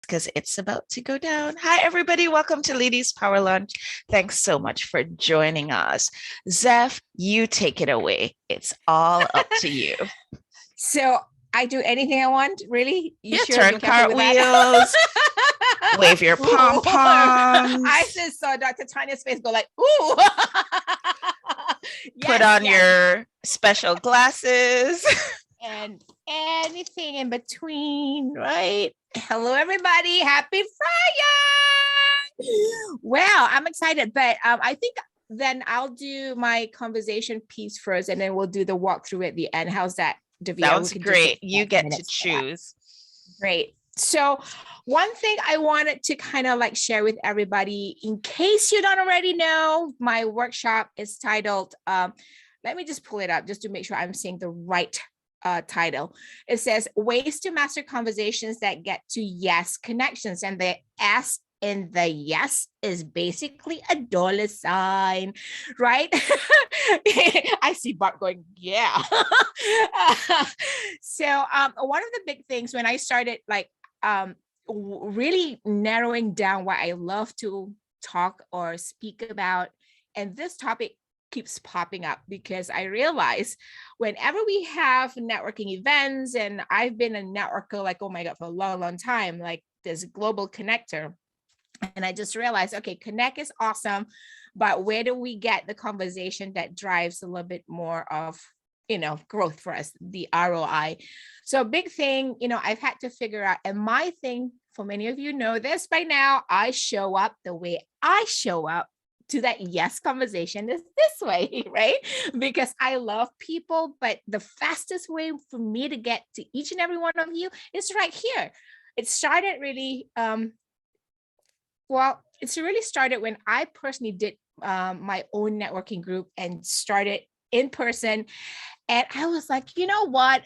because it's about to go down. Hi, everybody. Welcome to Ladies Power Lunch. Thanks so much for joining us. Zef, you take it away. It's all up to you. So I do anything I want, really? You sure? Turn cartwheels, wave your pom-poms. I just saw Dr. Tanya's face go like, ooh. Put on your special glasses. And anything in between, right? Hello, everybody. Happy Friday. Well, I'm excited, but I think then I'll do my conversation piece first, and then we'll do the walkthrough at the end. How's that, Davia? Sounds great. You get to choose. Great. So one thing I wanted to kind of like share with everybody, in case you don't already know, my workshop is titled, let me just pull it up just to make sure I'm saying the right title. It says Ways to Master Conversations That Get to Yes Connections. And the S in the yes is basically a $, right? I see Bart going, yeah. So one of the big things when I started like really narrowing down what I love to talk or speak about, and this topic keeps popping up because I realize whenever we have networking events, and I've been a networker like, oh my God, for a long, long time, like this global connector. And I just realized, okay, connect is awesome, but where do we get the conversation that drives a little bit more of, growth for us, the ROI? So big thing, I've had to figure out, and my thing, for many of you know this by now, I show up the way I show up to that yes conversation is this way, right? Because I love people, but the fastest way for me to get to each and every one of you is right here. It started really, it's really started when I personally did my own networking group and started in person. And I was like, you know what?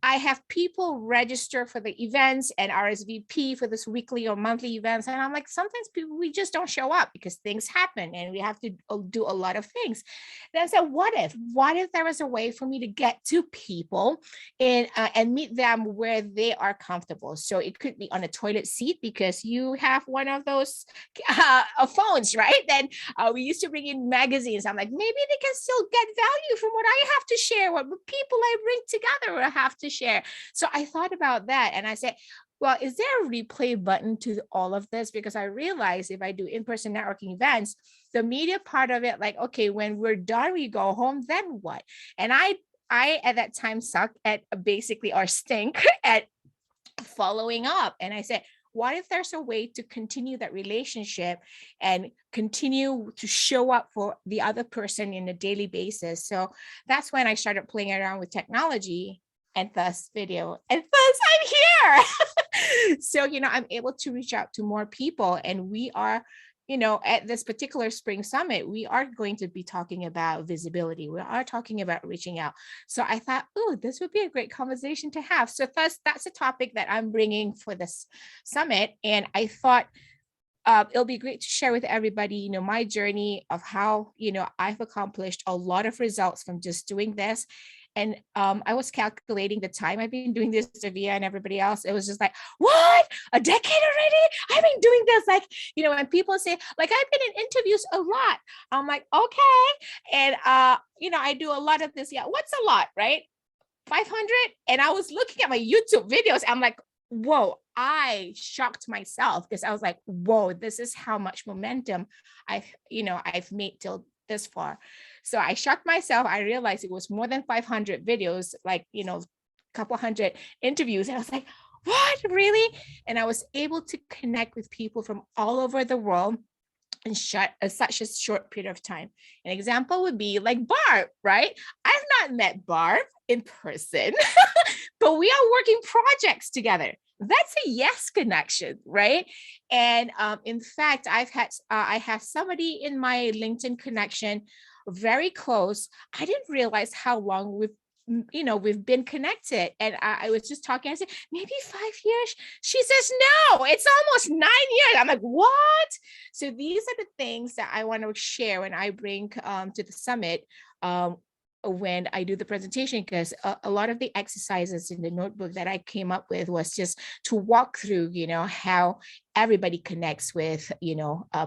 I have people register for the events and RSVP for this weekly or monthly events. And I'm like, sometimes people, we just don't show up because things happen and we have to do a lot of things. Then I said, what if there was a way for me to get to people and meet them where they are comfortable? So it could be on a toilet seat because you have one of those phones, right? Then we used to bring in magazines. I'm like, maybe they can still get value from what I have to share, what people I bring together will have to share. So I thought about that and I said, well, is there a replay button to all of this? Because I realized if I do in-person networking events, the media part of it, like, okay, when we're done, we go home, then what? And I at that time sucked at basically, or stink at following up. And I said, what if there's a way to continue that relationship and continue to show up for the other person in a daily basis? So that's when I started playing around with technology and thus video. And thus I'm here. So, I'm able to reach out to more people. And we are, at this particular spring summit, we are going to be talking about visibility. We are talking about reaching out. So I thought, oh, this would be a great conversation to have. So thus, that's a topic that I'm bringing for this summit. And I thought it'll be great to share with everybody, my journey of how, I've accomplished a lot of results from just doing this. And I was calculating the time I've been doing this, Davia and everybody else. It was just like, what? A decade already? I've been doing this. Like, when people say, like, I've been in interviews a lot. I'm like, okay. And, I do a lot of this. Yeah. What's a lot, right? 500. And I was looking at my YouTube videos. I'm like, whoa, I shocked myself because I was like, whoa, this is how much momentum I've made till this far. So I shocked myself. I realized it was more than 500 videos, like, a couple hundred interviews. And I was like, what, really? And I was able to connect with people from all over the world in such a short period of time. An example would be like Barb, right? I've not met Barb in person, but we are working projects together. That's a yes connection, right? And in fact, I have somebody in my LinkedIn connection, very close. I didn't realize how long we've been connected. And I was just talking, I said, maybe 5 years. She says, no, it's almost 9 years. I'm like, what? So these are the things that I want to share when I bring to the summit when I do the presentation, because a lot of the exercises in the notebook that I came up with was just to walk through, how everybody connects with,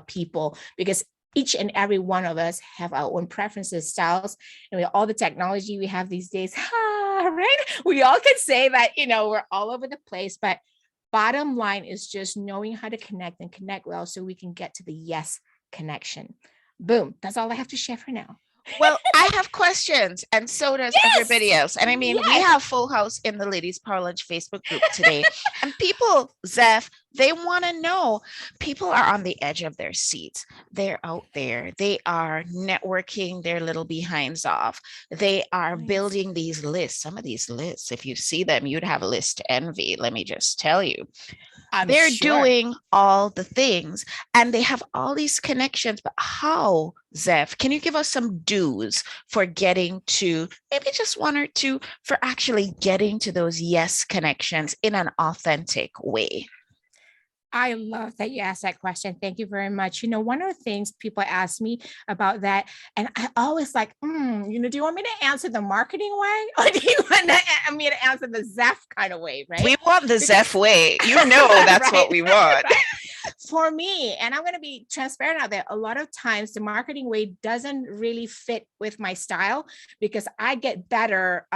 people, because each and every one of us have our own preferences, styles, and with all the technology we have these days, right? We all can say that, we're all over the place, but bottom line is just knowing how to connect and connect well so we can get to the yes connection. Boom. That's all I have to share for now. Well, I have questions, and so does everybody else. And I mean, we have Full House in the Ladies Power Lunch Facebook group today. And people, Zef, they want to know. People are on the edge of their seats. They're out there. They are networking their little behinds off. They are building these lists. Some of these lists, if you see them, you'd have a list to envy. Let me just tell you. They're doing all the things and they have all these connections. But how, Zef, can you give us some do's for getting to maybe just one or two for actually getting to those yes connections in an authentic way? I love that you asked that question. Thank you very much. One of the things people ask me about that, and I always like, do you want me to answer the marketing way? Or do you want me to answer the Zef kind of way, right? We want the Zef way. That's right, what we want. Right? For me, and I'm going to be transparent out there, a lot of times the marketing way doesn't really fit with my style, because I get better,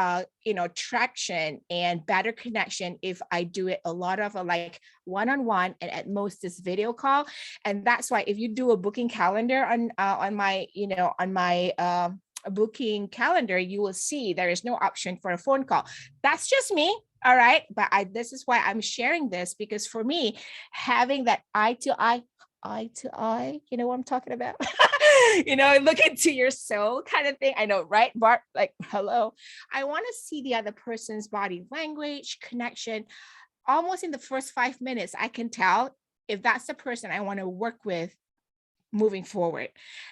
traction and better connection if I do it a lot of like one-on-one and at most this video call. And that's why if you do a booking calendar on my booking calendar, you will see there is no option for a phone call. That's just me. All right. But this is why I'm sharing this, because for me, having that eye to eye, you know what I'm talking about? Look into your soul kind of thing. I know, right, Bart? Like, hello. I want to see the other person's body language, connection. Almost in the first 5 minutes, I can tell if that's the person I want to work with moving forward.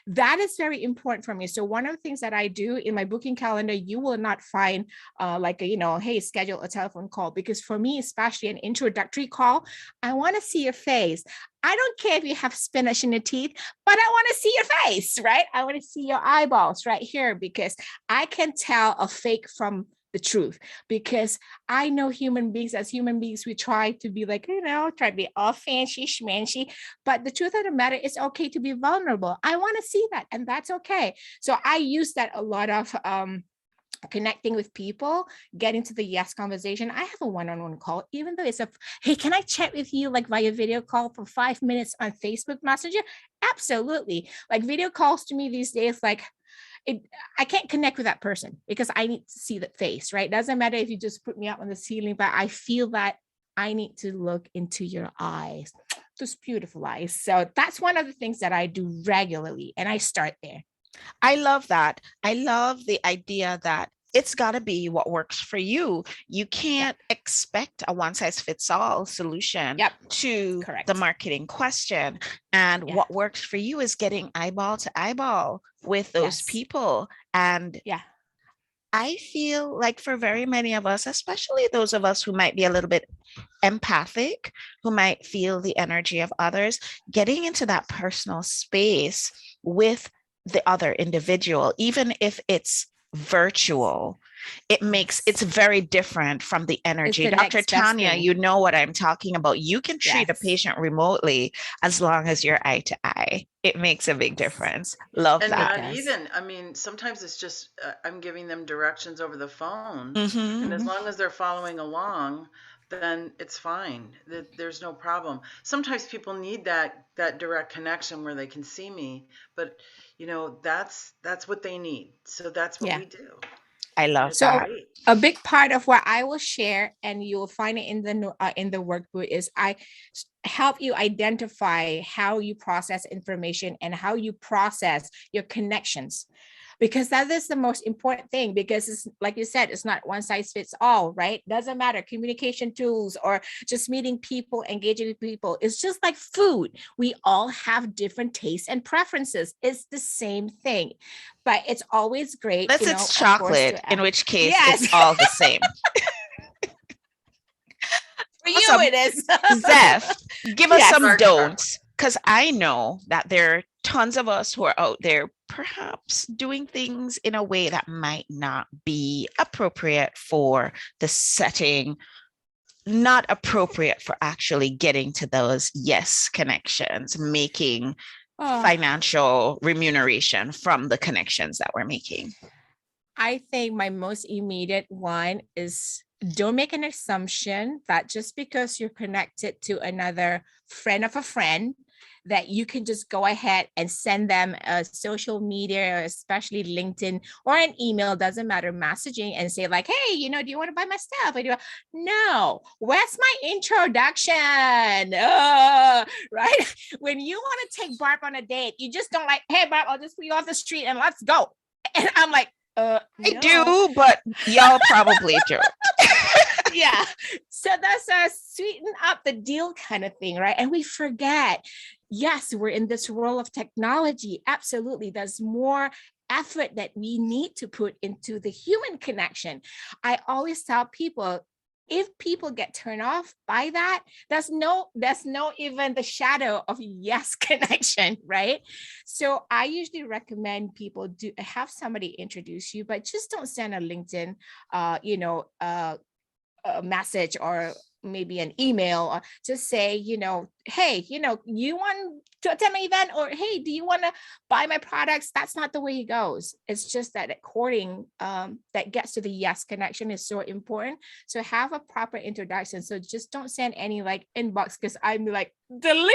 That is very important for me. So one of the things that I do in my booking calendar, you will not find hey, schedule a telephone call, because for me, especially an introductory call, I want to see your face. I don't care if you have spinach in your teeth, but I want to see your face, right? I want to see your eyeballs right here, because I can tell a fake from the truth, because I know human beings, as human beings, we try to be like, try to be all fancy schmancy, but the truth of the matter is okay to be vulnerable. I want to see that, and that's okay. So I use that a lot of connecting with people, getting to the yes conversation. I have a one-on-one call, even though it's hey, can I chat with you like via video call for 5 minutes on Facebook Messenger? Absolutely. Like video calls to me these days, like I can't connect with that person because I need to see the face, right? Doesn't matter if you just put me up on the ceiling, but I feel that I need to look into your eyes, those beautiful eyes. So that's one of the things that I do regularly, and I start there. I love that. I love the idea that it's got to be what works for you. You can't expect a one size fits all solution to the marketing question. And what works for you is getting eyeball to eyeball with those people. And I feel like for very many of us, especially those of us who might be a little bit empathic, who might feel the energy of others, getting into that personal space with the other individual, even if it's virtual, it's very different from the energy. Dr. Tanya, you know what I'm talking about. You can treat a patient remotely as long as you're eye to eye. It makes a big difference. Love and that. not even, I mean, sometimes it's just I'm giving them directions over the phone, and as long as they're following along, then it's fine. There's no problem. Sometimes people need that direct connection where they can see me, but that's what they need. So that's what we do. I love that. A big part of what I will share, and you will find it in the workbook, is I help you identify how you process information and how you process your connections, because that is the most important thing, because it's like you said, it's not one size fits all, right? Doesn't matter, communication tools or just meeting people, engaging with people. It's just like food. We all have different tastes and preferences. It's the same thing, but it's always great. Unless it's chocolate, in which case it's all the same. For you, it is. Zef, give us some don'ts, because I know that there are tons of us who are out there perhaps doing things in a way that might not be appropriate for the setting, not appropriate for actually getting to those yes connections, making financial remuneration from the connections that we're making. I think my most immediate one is, don't make an assumption that just because you're connected to another friend of a friend, that you can just go ahead and send them a social media, especially LinkedIn or an email, doesn't matter, messaging and say like, hey, do you want to buy my stuff? No, where's my introduction? Right? When you want to take Barb on a date, you just don't like, hey, Barb, I'll just put you off the street and let's go. And I'm like, I do, but y'all probably don't. Yeah. So that's a sweeten up the deal kind of thing, right? And we forget, yes, we're in this world of technology. Absolutely. There's more effort that we need to put into the human connection. I always tell people, if people get turned off by that, there's no even the shadow of yes connection, right? So I usually recommend people do have somebody introduce you, but just don't send a LinkedIn, a message or maybe an email, or just say, hey, you want to attend my event, or hey, do you want to buy my products? That's not the way it goes. It's just that courting that gets to the yes connection is so important. So have a proper introduction. So just don't send any like inbox, because I'm like, delete.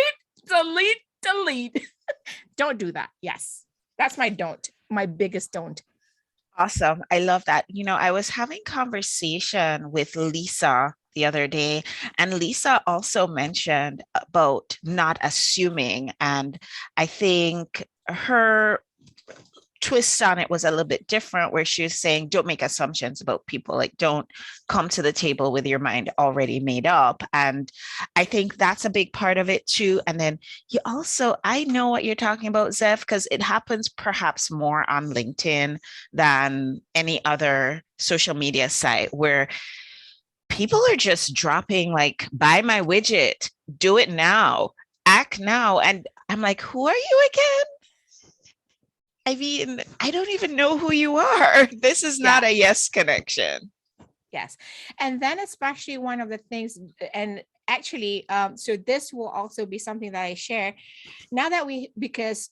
Don't do that. Yes, that's my biggest don't. Awesome. I love that. I was having conversation with Lisa the other day, and Lisa also mentioned about not assuming. And I think her twist on it was a little bit different, where she was saying, don't make assumptions about people, like don't come to the table with your mind already made up. And I think that's a big part of it too. And then you also, I know what you're talking about, Zef, because it happens perhaps more on LinkedIn than any other social media site, where people are just dropping like, buy my widget, do it now, act now. And I'm like, who are you again? I mean, I don't even know who you are. This is not a yes connection. Yes. And then especially one of the things, and actually, so this will also be something that I share now that because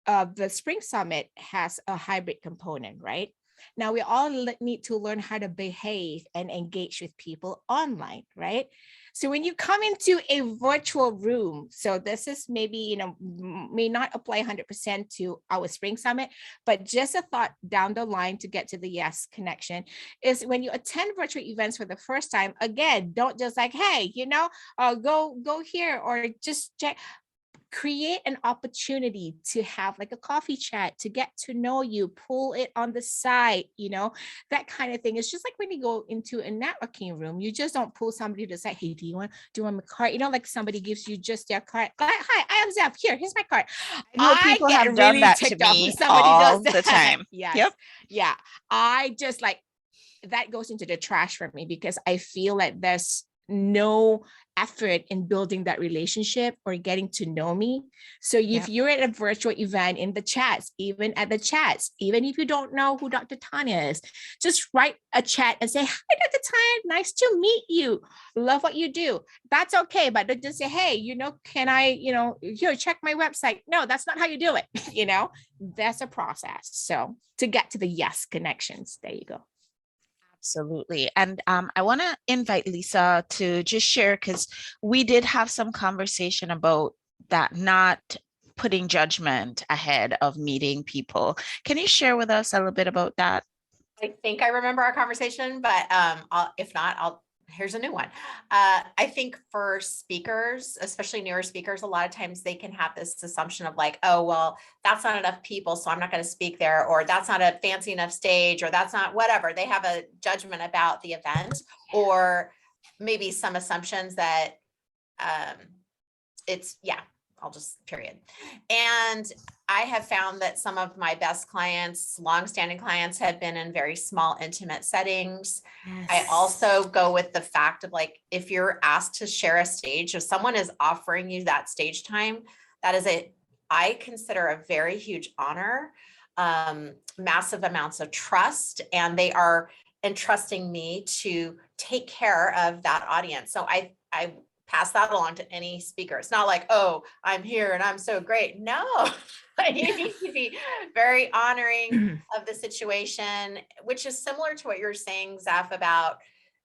the Spring Summit has a hybrid component, right? Now we all need to learn how to behave and engage with people online, right? So when you come into a virtual room, so this is maybe, may not apply 100% to our Spring Summit, but just a thought down the line to get to the yes connection is, when you attend virtual events for the first time, again, don't just like, hey, go here or just check. Create an opportunity to have like a coffee chat, to get to know you, pull it on the side, that kind of thing. It's just like when you go into a networking room, you just don't pull somebody to say, hey, do you want my card? Like somebody gives you just their card. Hi, I am Zef. Here's my card. I know people have done that to me all the time. Yes. Yep. Yeah. I just like, that goes into the trash for me, because I feel like there's no effort in building that relationship or getting to know me. So if you're at a virtual event, in the chats, even if you don't know who Dr. Tanya is, just write a chat and say, hi, Dr. Tanya, nice to meet you. Love what you do. That's okay. But don't just say, hey, can I, here, check my website. No, that's not how you do it. That's a process. So to get to the yes connections, there you go. Absolutely. And I want to invite Lisa to just share, because we did have some conversation about that, not putting judgment ahead of meeting people. Can you share with us a little bit about that? I think I remember our conversation, but if not, here's a new one. I think for speakers, especially newer speakers, a lot of times they can have this assumption of like, oh, well, that's not enough people, so I'm not going to speak there, or that's not a fancy enough stage, or that's not whatever. They have a judgment about the event, or maybe some assumptions that I'll just period. And I have found that some of my best clients, longstanding clients, have been in very small, intimate settings. Yes. I also go with the fact of like, if you're asked to share a stage, if someone is offering you that stage time, that is a I consider a very huge honor, massive amounts of trust, and they are entrusting me to take care of that audience. So I pass that along to any speaker. It's not like, oh, I'm here and I'm so great. No, you need to be very honoring of the situation, which is similar to what you're saying, Zef, about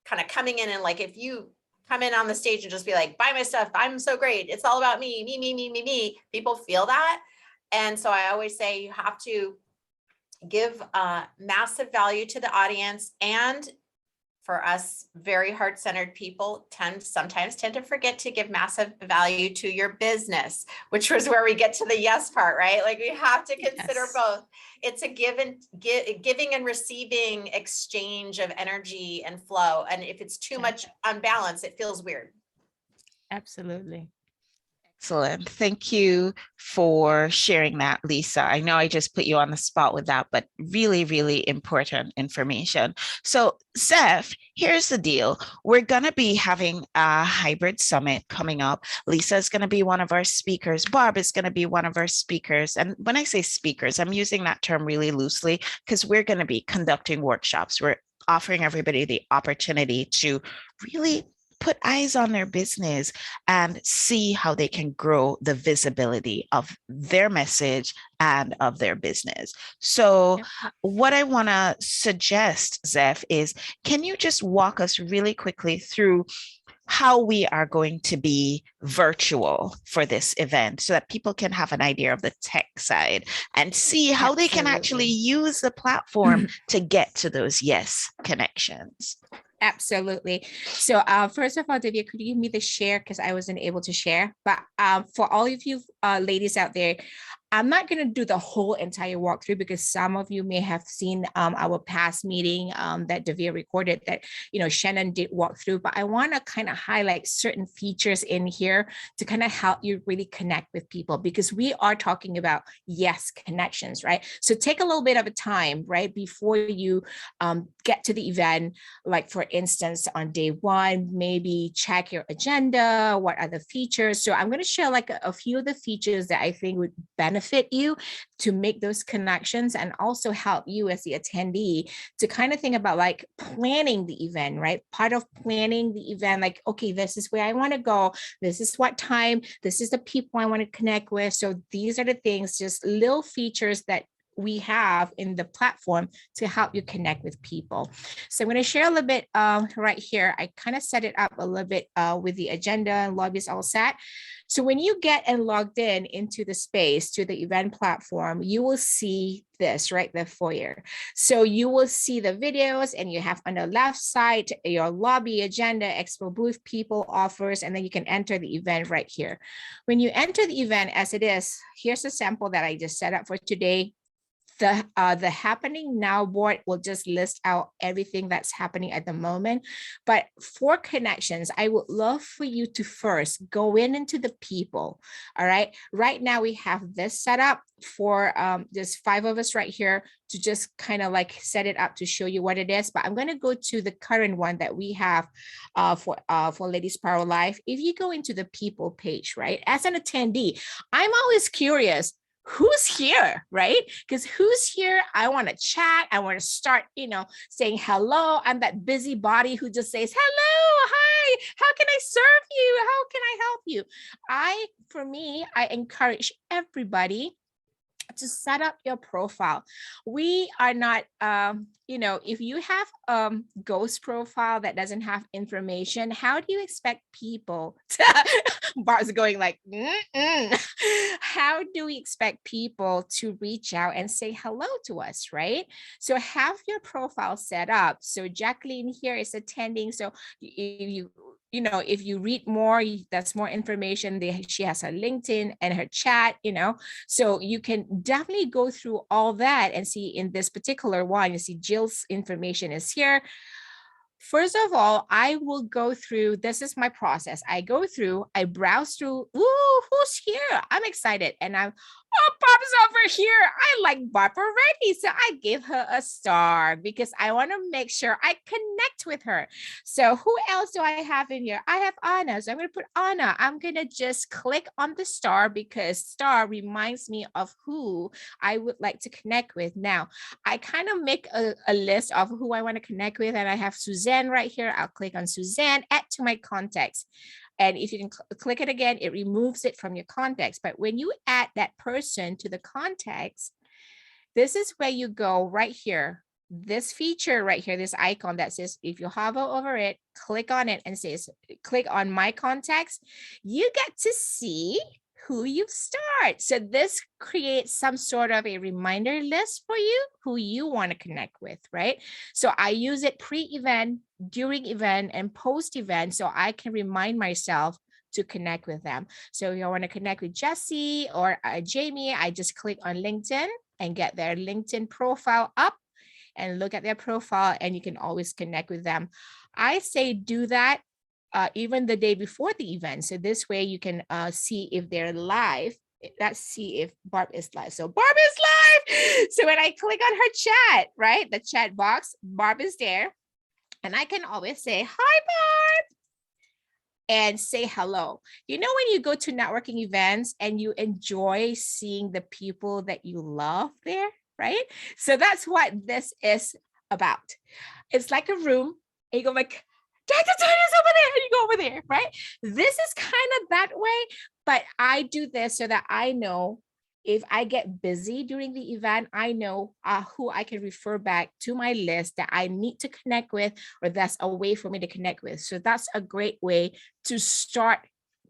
kind of coming in and like, if you come in on the stage and just be like, buy my stuff, I'm so great, it's all about me, me, people feel that. And so I always say you have to give massive value to the audience. And for us very heart-centered people sometimes tend to forget to give massive value to your business, which was where we get to the yes part, right? Like we have to consider both. It's a giving and receiving exchange of energy and flow. And if it's too much unbalanced, it feels weird. Absolutely. Excellent. Thank you for sharing that, Lisa. I know I just put you on the spot with that, but really, really important information. So, Zef, here's the deal. We're going to be having a hybrid summit coming up. Lisa is going to be one of our speakers. Barb is going to be one of our speakers. And when I say speakers, I'm using that term really loosely because we're going to be conducting workshops. We're offering everybody the opportunity to really put eyes on their business and see how they can grow the visibility of their message and of their business. So what I want to suggest, Zef, is can you just walk us really quickly through how we are going to be virtual for this event so that people can have an idea of the tech side and see how they can actually use the platform to get to those yes connections. Absolutely. So first of all, Divya, could you give me the share because I wasn't able to share? But for all of you ladies out there, I'm not going to do the whole entire walkthrough because some of you may have seen our past meeting that Divya recorded that, Shannon did walk through, but I want to kind of highlight certain features in here to kind of help you really connect with people because we are talking about yes connections, right? So take a little bit of a time, right, before you get to the event. Like for instance, on day one, maybe check your agenda, what are the features? So I'm going to share like a few of the features that I think would benefit you to make those connections and also help you as the attendee to kind of think about like planning the event, right? Part of planning the event, like, okay, this is where I want to go. This is what time, this is the people I want to connect with. So these are the things, just little features that we have in the platform to help you connect with people. So I'm going to share a little bit right here. I kind of set it up a little bit with the agenda and lobby is all set. So when you get and logged in into the space to the event platform, you will see this, right? The foyer. So you will see the videos and you have on the left side, your lobby, agenda, expo booth, people, offers, and then you can enter the event right here. When you enter the event as it is, here's a sample that I just set up for today. The happening now board will just list out everything that's happening at the moment. But for connections, I would love for you to first go into the people. All right. Right now we have this set up for there's 5 of us right here to just kind of like set it up to show you what it is. But I'm going to go to the current one that we have for Ladies Power Live. If you go into the people page, right, as an attendee, I'm always curious. Who's here, right? Because who's here? I want to chat. I want to start, saying hello. I'm that busybody who just says, hello, hi, how can I serve you? How can I help you? For me, I encourage everybody to set up your profile. We are not, if you have a ghost profile that doesn't have information, how do you expect people to, Bart's going like, how do we expect people to reach out and say hello to us, right? So have your profile set up. So Jacqueline here is attending. So if you read more, that's more information. She has her LinkedIn and her chat, so you can definitely go through all that and see in this particular one, you see Jill's information is here. First of all, I will go through, this is my process. I go through, I browse through, ooh, who's here? I'm excited. And I'm oh, Bob's over here. I like Bob already. So I give her a star because I want to make sure I connect with her. So who else do I have in here? I have Anna. So I'm going to put Anna. I'm going to just click on the star because star reminds me of who I would like to connect with. Now, I kind of make a list of who I want to connect with. And I have Suzanne right here. I'll click on Suzanne, add to my contacts. And if you can click it again, it removes it from your contacts. But when you add that person to the contacts, this is where you go right here. This feature right here, this icon that says, if you hover over it, click on it and says, click on my contacts, you get to see who you've started. So this creates some sort of a reminder list for you, who you want to connect with, right? So I use it pre-event, during event, and post-event, so I can remind myself to connect with them. So if I want to connect with Jesse or Jamie, I just click on LinkedIn and get their LinkedIn profile up and look at their profile, and you can always connect with them. I say do that even the day before the event. So this way you can see if they're live. Let's see if Barb is live. So Barb is live. So when I click on her chat, right, the chat box, Barb is there. And I can always say, hi, Barb, and say hello. You know, when you go to networking events and you enjoy seeing the people that you love there, right? So that's what this is about. It's like a room, and you go like, Dr. Tony's over there, and you go over there, right? This is kind of that way, but I do this so that I know if I get busy during the event, I know who I can refer back to my list that I need to connect with, or that's a way for me to connect with. So that's a great way to start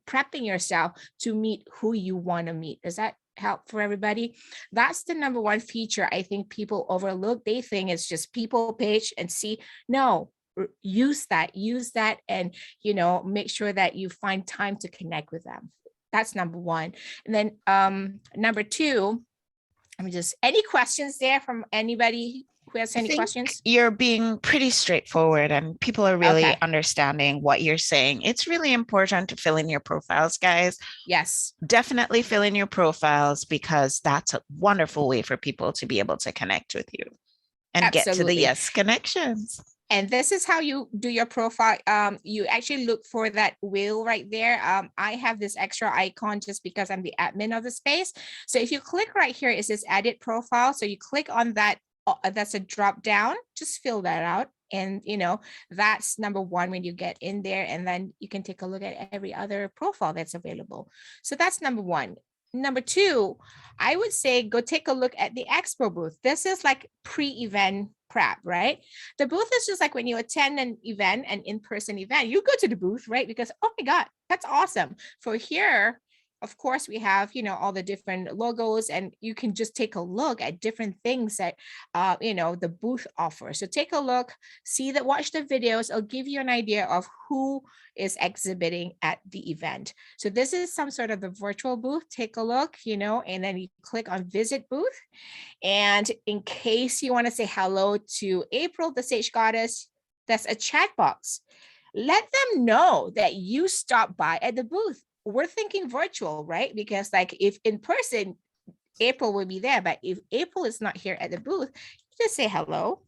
prepping yourself to meet who you want to meet. Does that help for everybody? That's the number one feature I think people overlook. They think it's just people page and see. No, use that, and, you know, make sure that you find time to connect with them. That's number one. And then number two, any questions there from anybody who has any questions? You're being pretty straightforward and people are really understanding what you're saying. It's really important to fill in your profiles, guys. Yes. Definitely fill in your profiles, because that's a wonderful way for people to be able to connect with you and get to the yes connections. And this is how you do your profile. You actually look for that wheel right there. I have this extra icon just because I'm the admin of the space. So if you click right here, it says edit profile. So you click on that. That's a drop down. Just fill that out. And, you know, that's number one when you get in there. And then you can take a look at every other profile that's available. So that's number one. Number two, I would say go take a look at the expo booth. This is like pre-event prep, right? The booth is just like when you attend an event, an in-person event, you go to the booth, right? Because, oh my God, that's awesome. For here, of course, we have, you know, all the different logos, and you can just take a look at different things that, you know, the booth offers. So take a look, watch the videos. It'll give you an idea of who is exhibiting at the event. So this is some sort of the virtual booth. Take a look, you know, and then you click on visit booth. And in case you want to say hello to April, the Sage Goddess, that's a chat box. Let them know that you stopped by at the booth. We're thinking virtual, right? Because like if in person, April will be there, but if April is not here at the booth, you just say hello,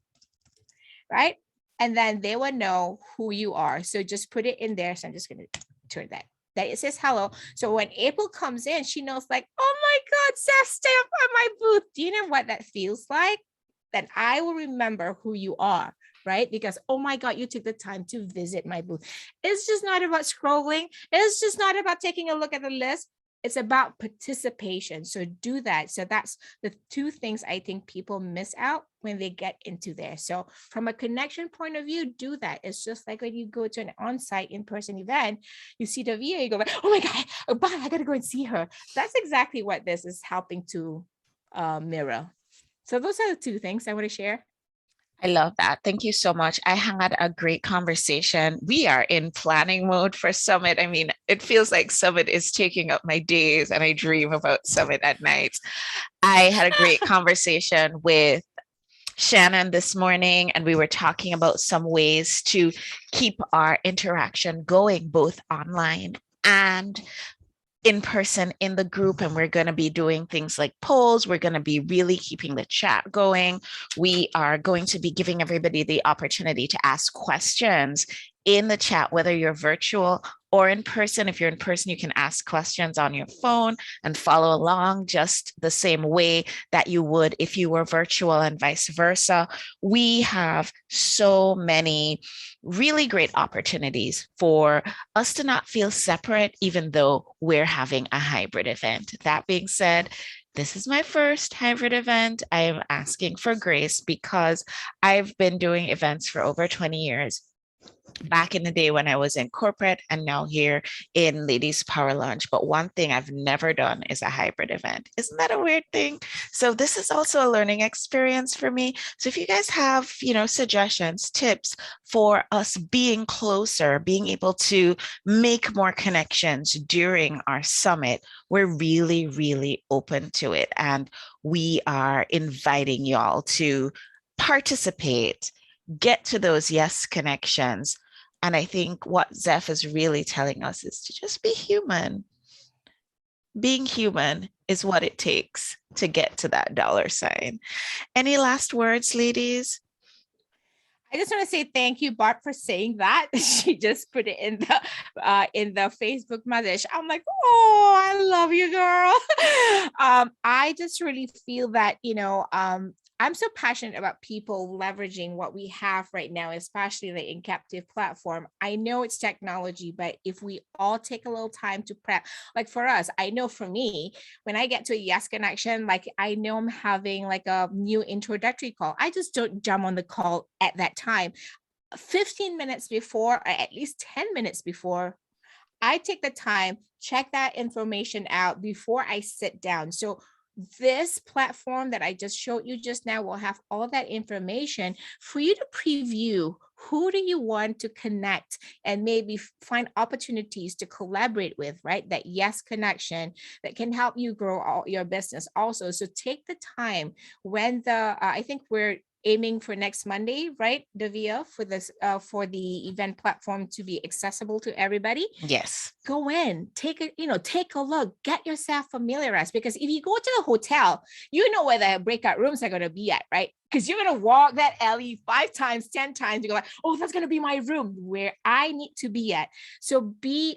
right? And then they will know who you are. So just put it in there. So I'm just going to turn that it says hello. So when April comes in, she knows like, oh my God, Zef, stay up on my booth. Do you know what that feels like? Then I will remember who you are, right? Because, oh my God, you took the time to visit my booth. It's just not about scrolling. It's just not about taking a look at the list. It's about participation. So do that. So that's the two things I think people miss out when they get into there. So from a connection point of view, do that. It's just like when you go to an on-site in-person event, you see the video, you go, oh my God, oh, bye, I got to go and see her. That's exactly what this is helping to mirror. So those are the two things I want to share. I love that. Thank you so much. I had a great conversation. We are in planning mode for Summit. I mean, it feels like Summit is taking up my days and I dream about Summit at night. I had a great conversation with Shannon this morning, and we were talking about some ways to keep our interaction going both online and in person in the group, and we're going to be doing things like polls. We're going to be really keeping the chat going. We are going to be giving everybody the opportunity to ask questions in the chat, whether you're virtual or in person. If you're in person, you can ask questions on your phone and follow along just the same way that you would if you were virtual, and vice versa. We have so many really great opportunities for us to not feel separate, even though we're having a hybrid event. That being said, this is my first hybrid event. I am asking for grace because I've been doing events for over 20 years. Back in the day when I was in corporate, and now here in Ladies Power Lunch. But one thing I've never done is a hybrid event. Isn't that a weird thing? So this is also a learning experience for me. So if you guys have, suggestions, tips for us being closer, being able to make more connections during our summit, we're really, really open to it. And we are inviting y'all to participate, get to those yes connections. And I think what Zef is really telling us is to just be human. Being human is what it takes to get to that $sign. Any last words, ladies? I just want to say thank you, Barb, for saying that. She just put it in the Facebook message. I'm like, oh, I love you, girl. I just really feel that, I'm so passionate about people leveraging what we have right now, especially the in captive platform. I know it's technology, but if we all take a little time to prep, like for us, I know for me, when I get to a yes connection, like I know I'm having like a new introductory call. I just don't jump on the call at that time. 15 minutes before, or at least 10 minutes before, I take the time, check that information out before I sit down. So this platform that I just showed you just now will have all that information for you to preview. Who do you want to connect and maybe find opportunities to collaborate with, right? That yes connection that can help you grow your business also. So take the time when I think we're aiming for next Monday, right, Davia, for this for the event platform to be accessible to everybody. Yes. Go in, take a look, get yourself familiarized. Because if you go to the hotel, you know where the breakout rooms are going to be at, right? Because you're going to walk that alley 5 times, 10 times. You go like, oh, that's going to be my room where I need to be at. So be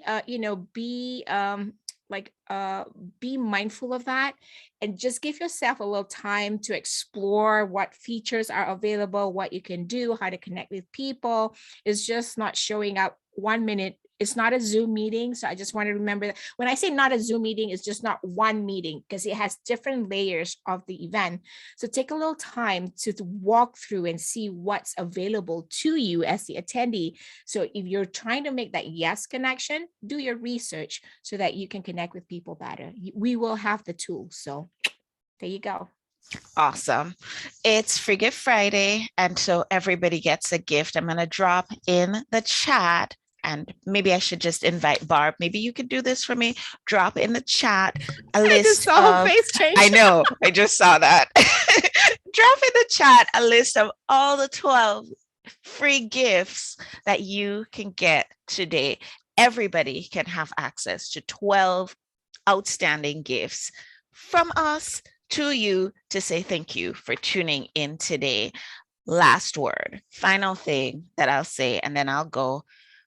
mindful of that, and just give yourself a little time to explore what features are available, what you can do, how to connect with people. It's just not showing up 1 minute. It's not a Zoom meeting. So I just want to remember that when I say not a Zoom meeting, it's just not one meeting, because it has different layers of the event. So take a little time to walk through and see what's available to you as the attendee. So if you're trying to make that yes connection, do your research so that you can connect with people better. We will have the tools. So there you go. Awesome. It's Free Gift Friday, and so everybody gets a gift. I'm going to drop in the chat, and maybe I should just invite Barb. Maybe you could do this for me. Drop in the chat a list. I just saw her face change. I know. I just saw that. Drop in the chat a list of all the 12 free gifts that you can get today. Everybody can have access to 12 outstanding gifts from us to you to say thank you for tuning in today. Last word, final thing that I'll say, and then I'll go.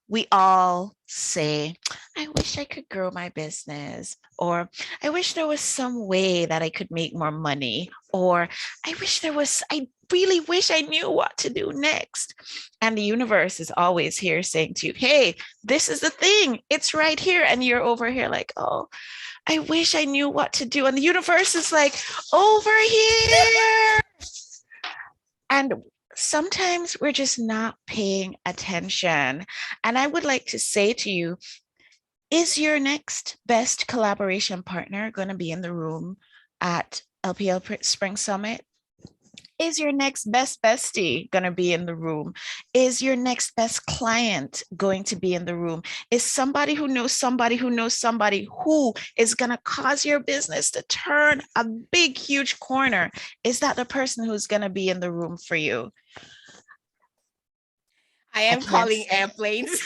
We all say, I wish I could grow my business, or I wish there was some way that I could make more money, or I really wish I knew what to do next. And the universe is always here saying to you, hey, this is the thing. It's right here. And you're over here like, oh, I wish I knew what to do. And the universe is like, over here. And sometimes we're just not paying attention. And I would like to say to you, is your next best collaboration partner going to be in the room at LPL Spring Summit? Is your next best bestie going to be in the room? Is your next best client going to be in the room? Is somebody who knows somebody who knows somebody who is going to cause your business to turn a big, huge corner? Is that the person who's going to be in the room for you? I am calling airplanes.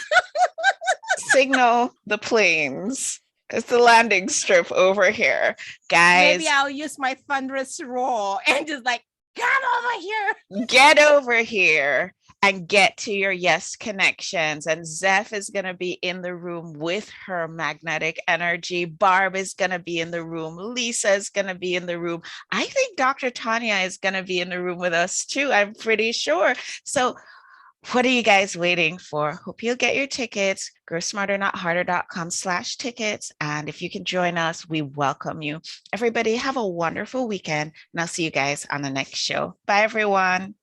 Signal the planes. It's the landing strip over here, guys. Maybe I'll use my thunderous roar and just like, come over here. Get over here and get to your yes connections. And Zef is going to be in the room with her magnetic energy. Barb is going to be in the room. Lisa is going to be in the room. I think Dr. Tanya is going to be in the room with us too. I'm pretty sure. So what are you guys waiting for? Hope you'll get your tickets. GrowSmarterNotHarder.com/tickets. And if you can join us, we welcome you. Everybody have a wonderful weekend. And I'll see you guys on the next show. Bye, everyone.